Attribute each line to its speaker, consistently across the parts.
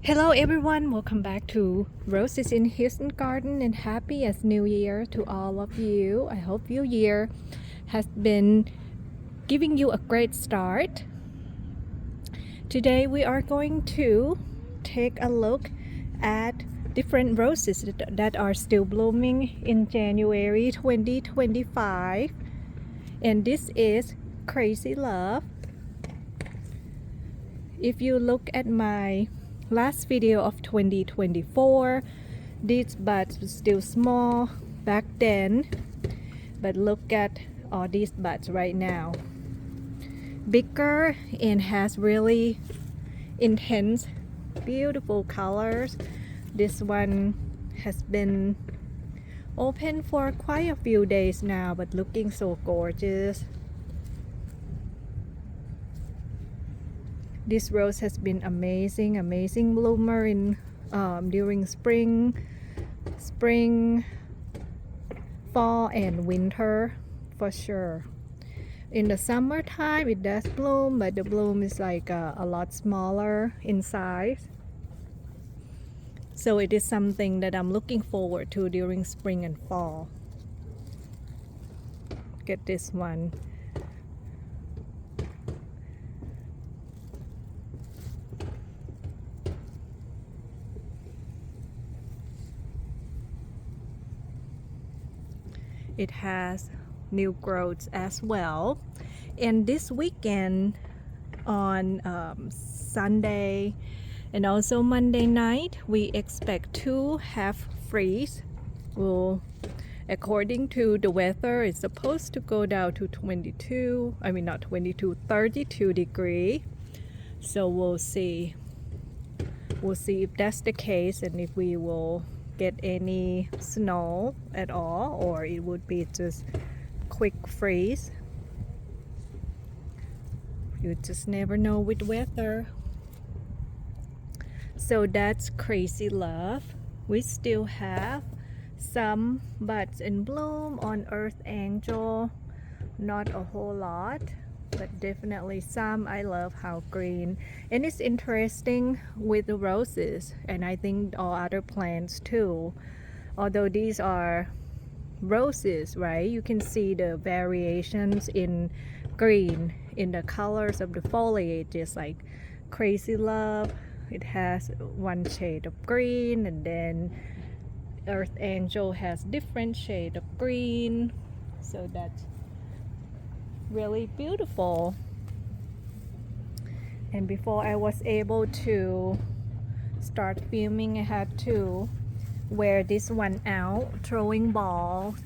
Speaker 1: Hello everyone, welcome back to Roses in Houston Garden and happy as New Year to all of you. I hope your year has been giving you a great start. Today we are going to take a look at different roses that are still blooming in January 2025, and this is Crazy Love. If you look at my last video of 2024, these buds were still small back then, but look at all these buds right now, bigger and has really intense beautiful colors. This one has been open for quite a few days now, but looking so gorgeous. This rose has been amazing bloomer in during spring, fall and winter for sure. In the summertime it does bloom, but the bloom is like a lot smaller in size. So it is something that I'm looking forward to during spring and fall. Get this one. It has new growths as well. And this weekend on Sunday and also Monday night, we expect to have freeze. Well, according to the weather, it's supposed to go down to 32 degrees. So we'll see if that's the case and if we will get any snow at all, or it would be just quick freeze. You just never know with weather. So that's Crazy Love. We still have some buds in bloom on Earth Angel, not a whole lot, but definitely some. I love how green, and it's interesting with the roses, and I think all other plants too, although these are roses, right? You can see the variations in green in the colors of the foliage. Just like Crazy Love, it has one shade of green, and then Earth Angel has different shade of green. So that's really beautiful. And before I was able to start filming, I had to wear this one out, throwing balls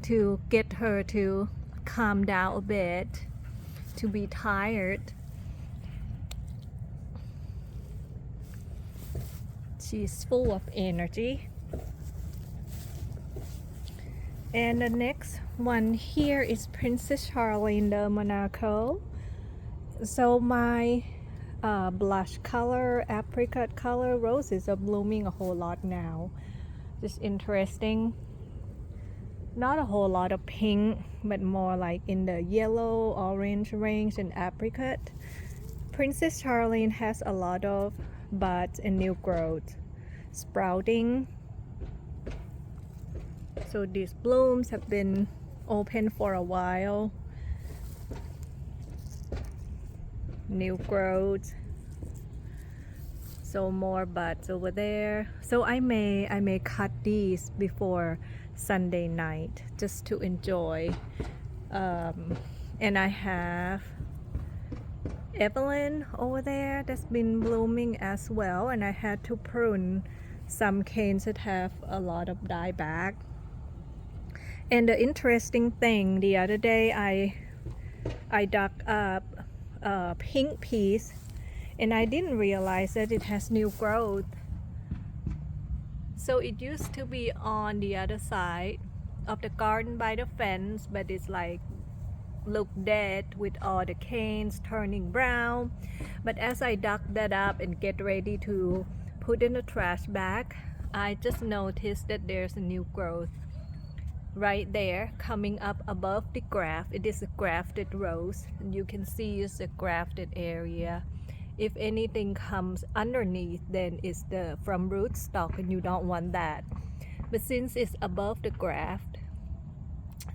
Speaker 1: to get her to calm down a bit, to be tired. She's full of energy. And the next one here is Princess Charlene de Monaco. So my blush color, apricot color roses are blooming a whole lot now. Just interesting. Not a whole lot of pink, but more like in the yellow, orange range and apricot. Princess Charlene has a lot of buds and new growth sprouting. So these blooms have been open for a while. New growth. So more buds over there. So I may cut these before Sunday night just to enjoy. And I have Evelyn over there that's been blooming as well, and I had to prune some canes that have a lot of dieback. And the interesting thing, the other day I dug up a pink piece, and I didn't realize that it has new growth. So it used to be on the other side of the garden by the fence, but it's like look dead with all the canes turning brown. But as I dug that up and get ready to put in the trash bag, I just noticed that there's a new growth right there coming up above the graft. It is a grafted rose, and you can see it's a grafted area. if anything comes underneath, then it's the from rootstock, and you don't want that. But since it's above the graft,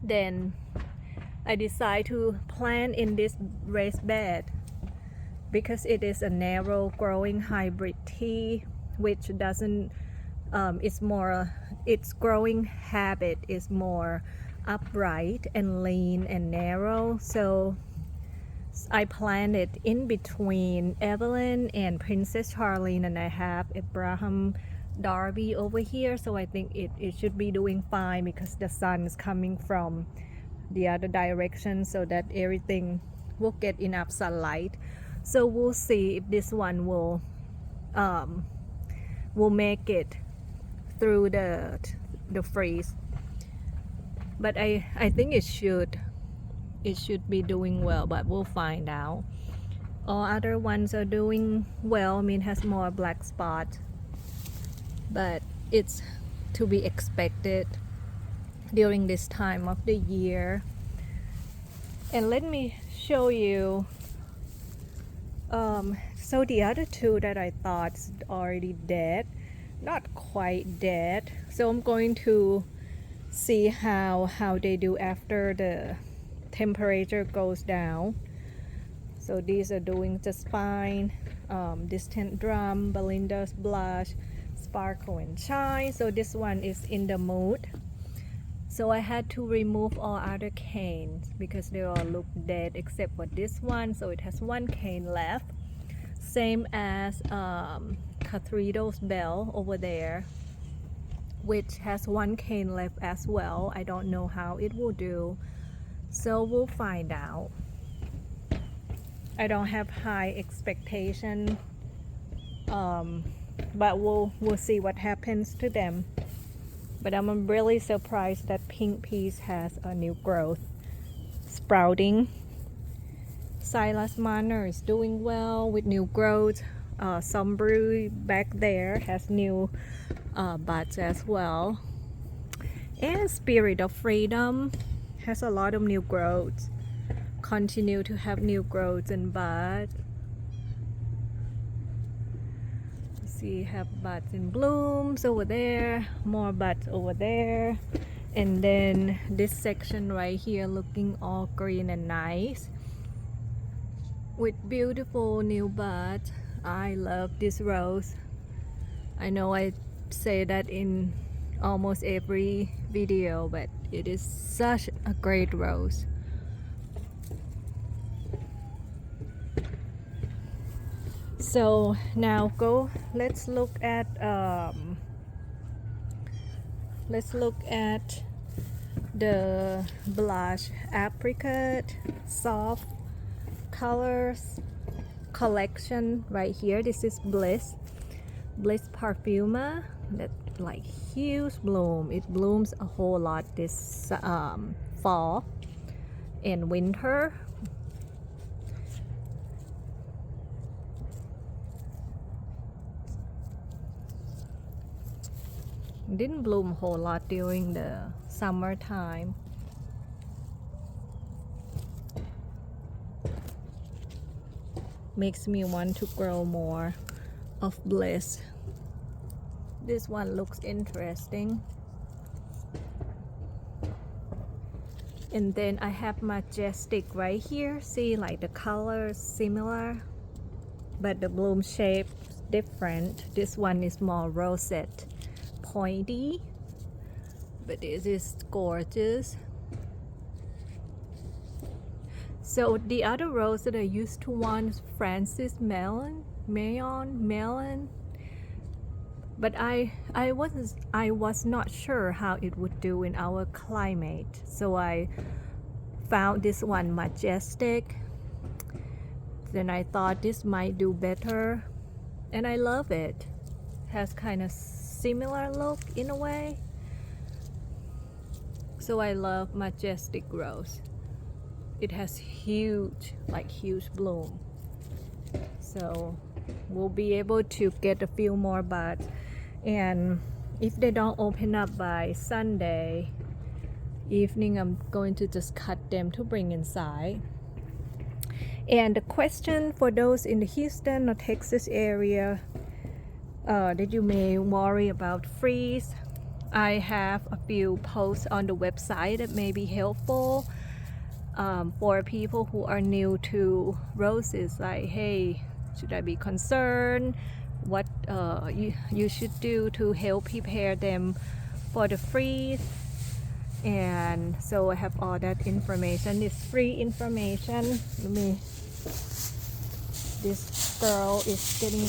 Speaker 1: then I decide to plant in this raised bed because it is a narrow growing hybrid tea, which doesn't its growing habit is more upright and lean and narrow. So I planted in between Evelyn and Princess Charlene, and I have Abraham Darby over here, so I think it should be doing fine because the sun is coming from the other direction, so that everything will get enough sunlight. So we'll see if this one will make it through the freeze. But I think it should be doing well, but we'll find out. All other ones are doing well. I mean, has more black spots, but it's to be expected during this time of the year. And let me show you, so the other two that I thought is already dead, not quite dead, so I'm going to see how they do after the temperature goes down. So these are doing just fine. Distant Drum, Belinda's Blush, Sparkle and Shine. So this one is in the mood. So I had to remove all other canes because they all look dead except for this one. So it has one cane left, same as Cathedral's Bell over there, which has one cane left as well. I don't know how it will do, so we'll find out. I don't have high expectation, but we'll see what happens to them. But I'm really surprised that Pink Peas has a new growth sprouting. Silas Manor is doing well with new growth. Sombrew back there has new buds as well. And Spirit of Freedom has a lot of new growths. Continue to have new growths and buds. See, have buds and blooms over there, more buds over there, and then this section right here looking all green and nice with beautiful new buds. I love this rose. I know I say that in almost every video, but it is such a great rose. So now let's look at the blush apricot soft colors collection right here. This is Bliss Parfuma. That like huge bloom. It blooms a whole lot this fall and winter. Didn't bloom a whole lot during the summertime. Makes me want to grow more of Bliss. This one looks interesting. And then I have Majestic right here. See, like the colors similar, but the bloom shape different. This one is more rosette, pointy, but this is gorgeous. So the other rose that I used to want is Francis Melon, but I was not sure how it would do in our climate, so I found this one Majestic. Then I thought this might do better, and I love it. Has kind of similar look in a way, so I love Majestic rose. It has huge bloom, so we'll be able to get a few more buds, and if they don't open up by Sunday evening, I'm going to just cut them to bring inside. And the question for those in the Houston or Texas area that you may worry about freeze, I have a few posts on the website that may be helpful for people who are new to roses, like, hey, should I be concerned? What you should do to help prepare them for the freeze. And so I have all that information. It's free information. This girl is getting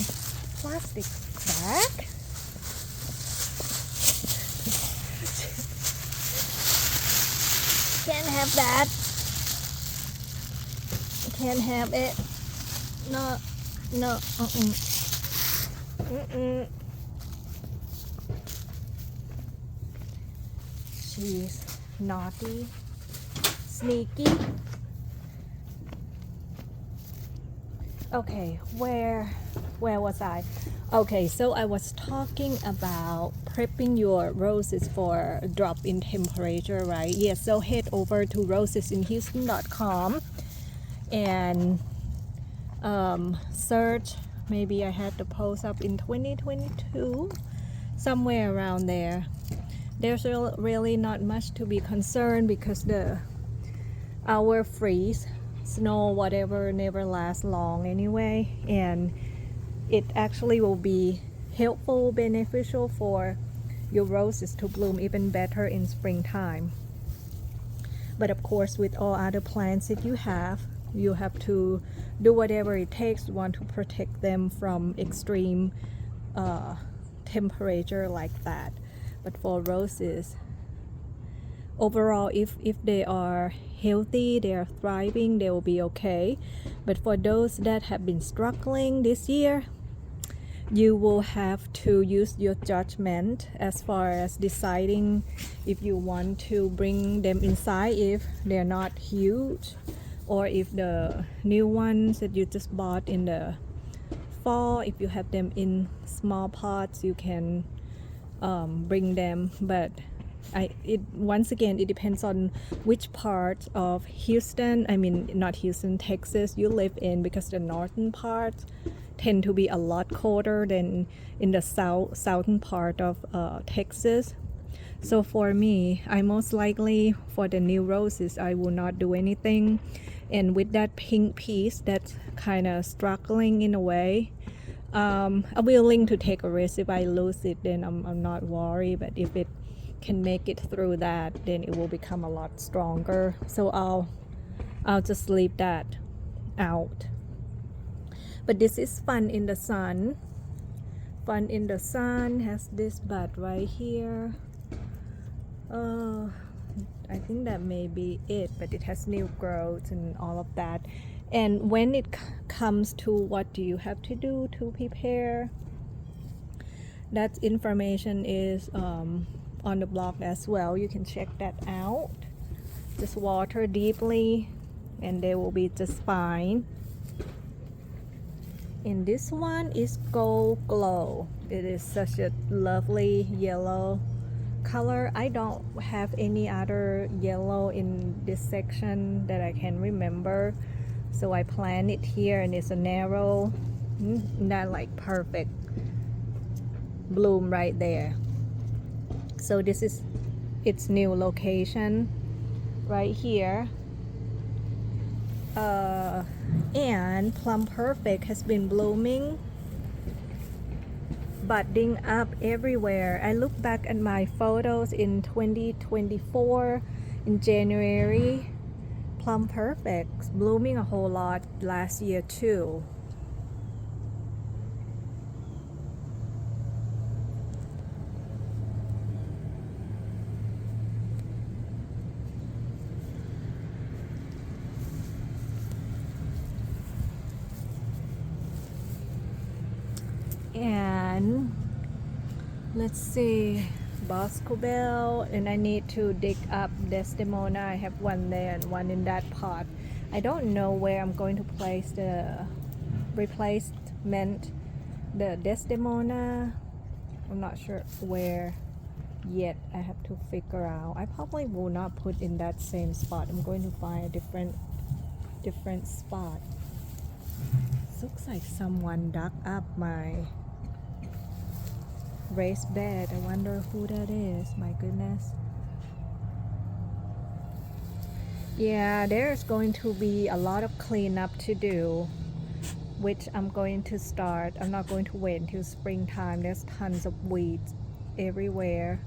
Speaker 1: plastic crack. Can't have that. Can't have it. No. She's naughty, sneaky. Okay, where was I? Okay, so I was talking about prepping your roses for a drop in temperature, right? Yes, so head over to rosesinhouston.com and search. Maybe I had the post up in 2022, somewhere around there. There's really not much to be concerned because our freeze, snow, whatever, never lasts long anyway, and it actually will be helpful, beneficial for your roses to bloom even better in springtime. But of course, with all other plants that you have to do whatever it takes to want to protect them from extreme temperature like that. But for roses, overall, if they are healthy, they are thriving, they will be okay. But for those that have been struggling this year, you will have to use your judgment as far as deciding if you want to bring them inside if they're not huge, or if the new ones that you just bought in the fall, if you have them in small pots, you can bring them. But once again, it depends on which part of Houston, not Houston, Texas you live in, because the northern parts tend to be a lot colder than in the southern part of Texas. So for me, I most likely, for the new roses, I will not do anything. And with that pink piece that's kind of struggling in a way, I'm willing to take a risk. If I lose it, then I'm not worried. But if it can make it through that, then it will become a lot stronger. So I'll just leave that out. But this is Fun in the Sun. Fun in the Sun has this bud right here. I think that may be it, but it has new growth and all of that. And when it comes to what do you have to do to prepare, that information is on the blog as well. You can check that out. Just water deeply and they will be just fine. And this one is Gold Glow. It is such a lovely yellow color. I don't have any other yellow in this section that I can remember, so I plant it here, and it's a narrow, not like perfect bloom right there. So this is its new location right here. And Plum Perfect has been blooming, budding up everywhere. I look back at my photos in 2024 in January. Plum Perfect blooming a whole lot last year too. And let's see, Boscobel, and I need to dig up Desdemona. I have one there and one in that pot. I don't know where I'm going to place the replacement, the Desdemona. I'm not sure where yet. I have to figure out. I probably will not put in that same spot. I'm going to find a different spot. looks like someone dug up my raised bed. I wonder who that is. My goodness. Yeah, there's going to be a lot of cleanup to do, which I'm going to start. I'm not going to wait until springtime. There's tons of weeds everywhere.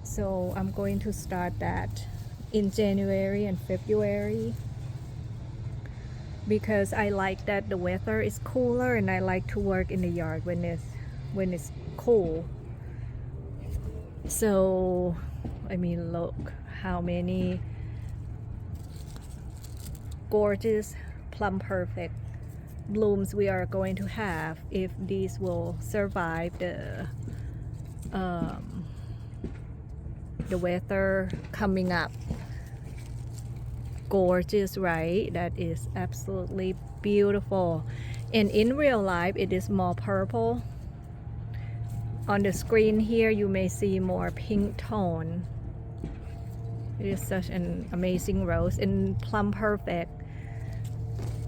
Speaker 1: So I'm going to start that in January and February, because I like that the weather is cooler and I like to work in the yard when it's cool. So I mean, look how many gorgeous Plum Perfect blooms we are going to have if these will survive the weather coming up. Gorgeous, right? That is absolutely beautiful. And in real life it is more purple. On the screen here you may see more pink tone. It is such an amazing rose. In Plum Perfect,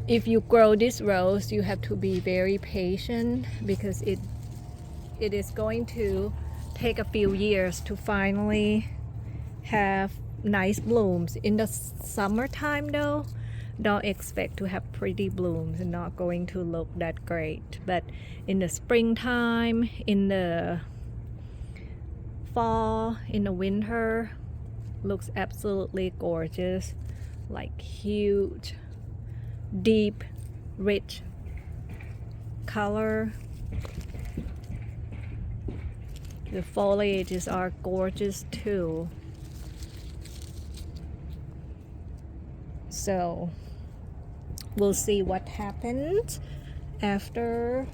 Speaker 1: if you grow this rose, you have to be very patient, because it is going to take a few years to finally have nice blooms. In the summertime though, don't expect to have pretty blooms, and not going to look that great. But in the springtime, in the fall, in the winter, looks absolutely gorgeous. Like huge, deep, rich color. The foliages are gorgeous too. So we'll see what happens after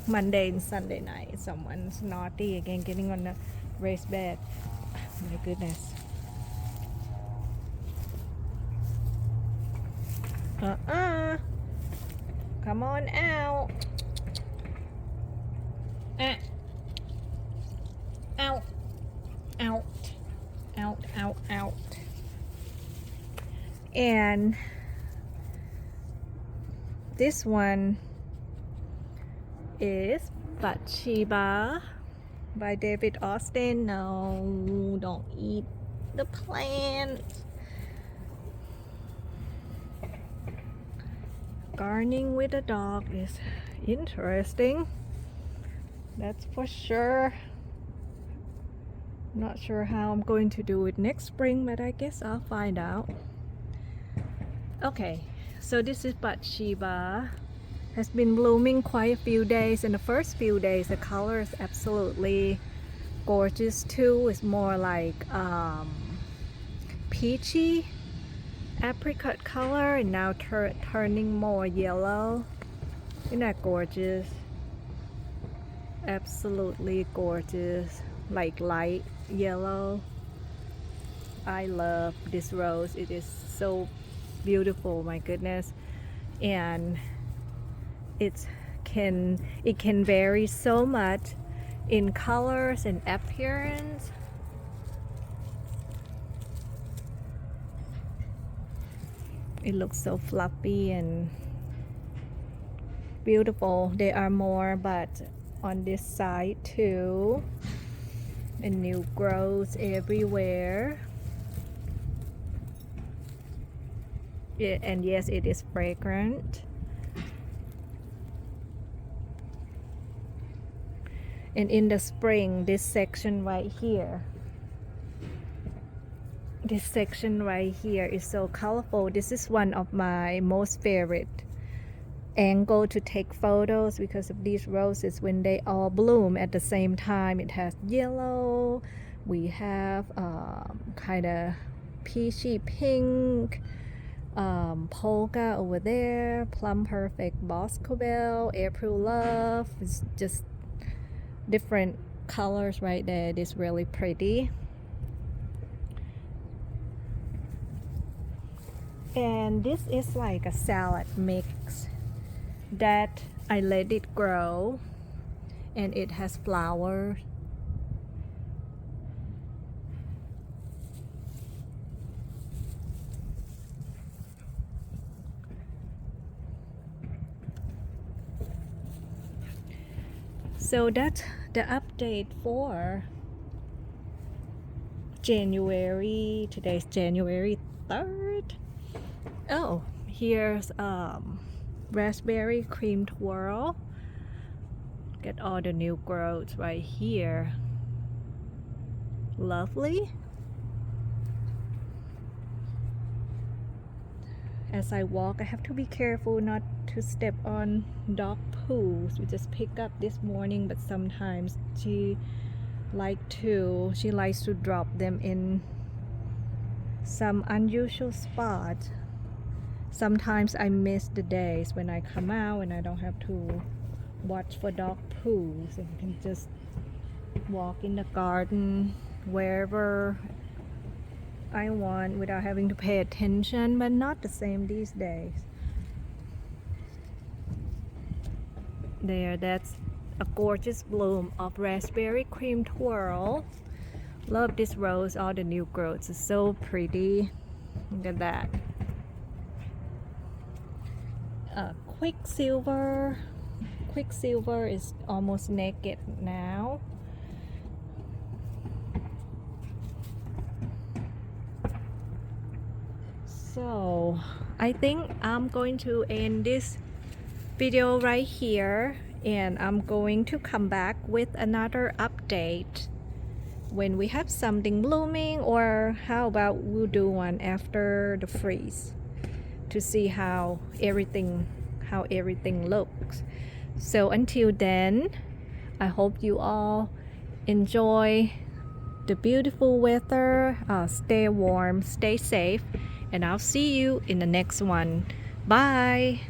Speaker 1: Monday and Sunday night. Someone's naughty again, getting on the raised bed. My goodness. Come on out. Out. Out. Out, out, out. And this one is Bathsheba by David Austin. No, don't eat the plant. Gardening with a dog is interesting, that's for sure. Not sure how I'm going to do it next spring, but I guess I'll find out. Okay, so this is Bathsheba. Has been blooming quite a few days. In the first few days the color is absolutely gorgeous too. It's more like peachy apricot color, and now turning more yellow. Isn't that gorgeous? Absolutely gorgeous, like light yellow. I love this rose. It is so beautiful, my goodness. And it can vary so much in colors and appearance. It looks so fluffy and beautiful. There are more buds on this side too, and new growths everywhere. And yes, it is fragrant. And in the spring, this section right here, is so colorful. This is one of my most favorite angle to take photos, because of these roses when they all bloom at the same time. It has yellow, we have kind of peachy pink, polka over there, Plum Perfect, Boscobel, April Love. It's just different colors right there. It is really pretty. And this is like a salad mix that I let it grow, and it has flowers. So that's the update for January. Today's January 3rd. Oh, here's raspberry cream twirl. Get all the new growths right here. Lovely. As I walk, I have to be careful not to step on dog poos. We just picked up this morning, but sometimes she likes to drop them in some unusual spot. Sometimes I miss the days when I come out and I don't have to watch for dog poos and can just walk in the garden wherever I want without having to pay attention, but not the same these days. There, that's a gorgeous bloom of raspberry cream twirl. Love this rose, all the new growths. It's so pretty. Look at that. Quicksilver. Quicksilver is almost naked now. So I think I'm going to end this video right here, and I'm going to come back with another update when we have something blooming, or how about we'll do one after the freeze to see how everything looks. So until then, I hope you all enjoy the beautiful weather. Stay warm, stay safe, and I'll see you in the next one. Bye.